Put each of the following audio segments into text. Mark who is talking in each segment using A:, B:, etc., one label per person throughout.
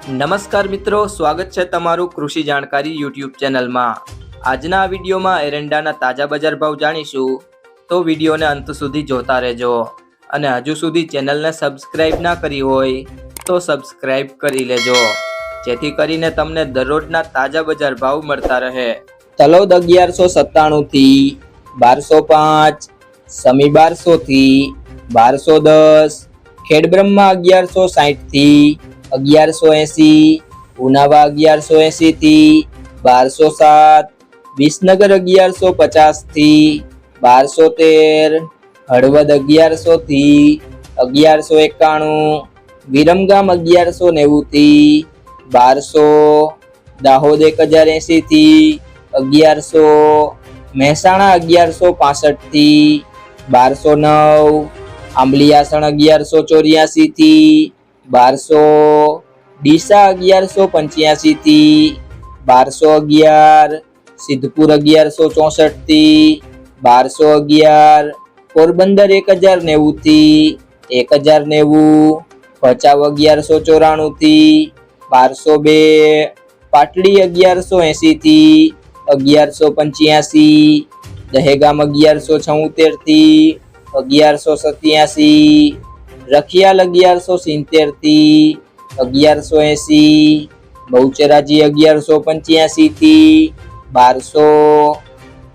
A: નમસ્કાર મિત્રો, સ્વાગત છે તમારું કૃષિ જાણકારી યુટ્યુબ ચેનલમાં। આજના આ વિડીયોમાં એરંડાના તાજા બજાર ભાવ જાણીશું, તો વિડીયોને અંત સુધી જોતા રહેજો। અને હજુ સુધી ચેનલને સબસ્ક્રાઇબ ના કરી હોય તો સબસ્ક્રાઇબ કરી લેજો, જેથી કરીને તમને દરરોજના તાજા બજાર ભાવ મળતા રહે। તલોદ 1197 થી 1205, સમી 1200 થી 1210, ખેડબ્રહ્મા 1160 થી 1180, ઉનાવા 1180 થી 1207, વિસનગર 1150 થી 1213, હળવદ 1100 થી 1191, વિરમગામ 1190 થી 1200, દાહોદ 1080 થી 1100, મહેસાણા 1165 થી 1209, આંબલિયાસણ 1184 થી 1200, ડીસા 1185 થી 1211, સિદ્ધપુર 1164 થી 1211, પોરબંદર 1090 થી 1090, ભચાઉ 1194 થી 1202, પાટડી 1180 થી 1185, દહેગામ 1176 થી 1187, રખિયાલ 1170 થી 1180, બહુચરાજી 1185 થી 1200,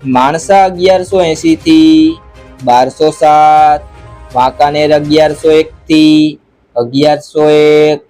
A: માણસા 1180 થી 1207, વાંકાનેર 1101 થી 1101,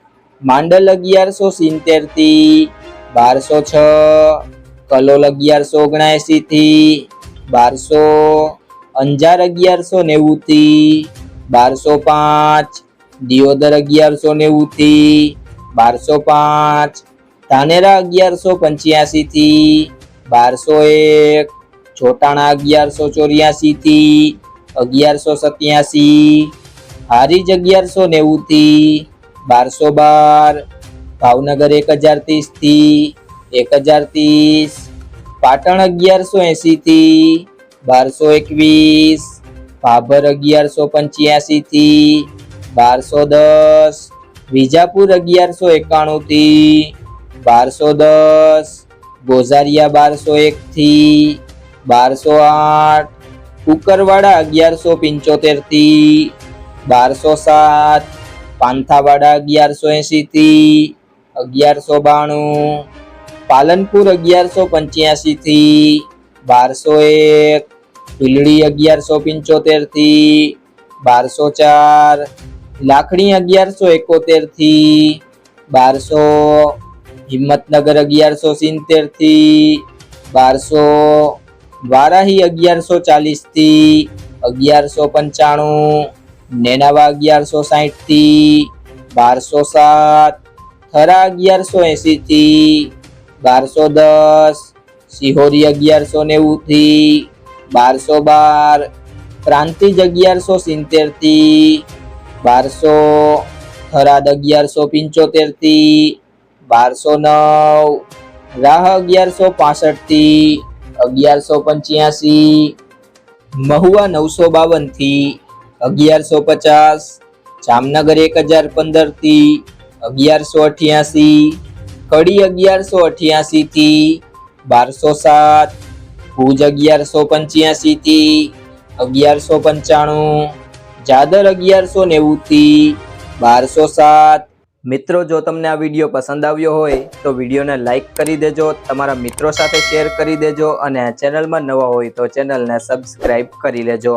A: માંડલ 1170 થી 1206, કલોલ 1179 થી 1200, અંજાર 1190 થી 1205, દિયોદર 1190 થી 1205, ધાનેરા 1185 થી 1201, જોટાણા 1184 થી 1187, હારીજ 1190 થી 1212, ભાવનગર 1030 થી 1030, પાટણ 1180 થી 1221, ભાભર 1185 થી 1210, વિજાપુર 1191 થી 1210, ગોઝારિયા 1201 થી 1208, કુકરવાડા 1175 થી 1207, પાંથાવાડા 1180 થી 1192, પાલનપુર 1185 થી 1201, ભીલડી 1175 થી 1204, લાખણી 1171 થી 1200, હિંમતનગર 1170 થી 1200, વારાહી 1140 થી 1195, નેનાવા 1160 થી 1207, થરા 1180 થી 1210, સિહોરી 1190 થી 1212, પ્રાંતિજ 1170 થી 1200, થરાદ 1175 થી 1209, રાહ 1165 થી 1185, મહુવા 952 થી 1150, જામનગર 1015 થી 1188, કડી 1188 થી 1207, ભુજ 1185 થી 1195, જાદર 1190 થી 1207। મિત્રો, જો તમને આ વિડીયો પસંદ આવ્યો હોય તો વિડીયોને લાઈક કરી દેજો, તમારા મિત્રો સાથે શેર કરી દેજો, અને ચેનલમાં નવા હોય તો ચેનલને સબસ્ક્રાઇબ કરી લેજો।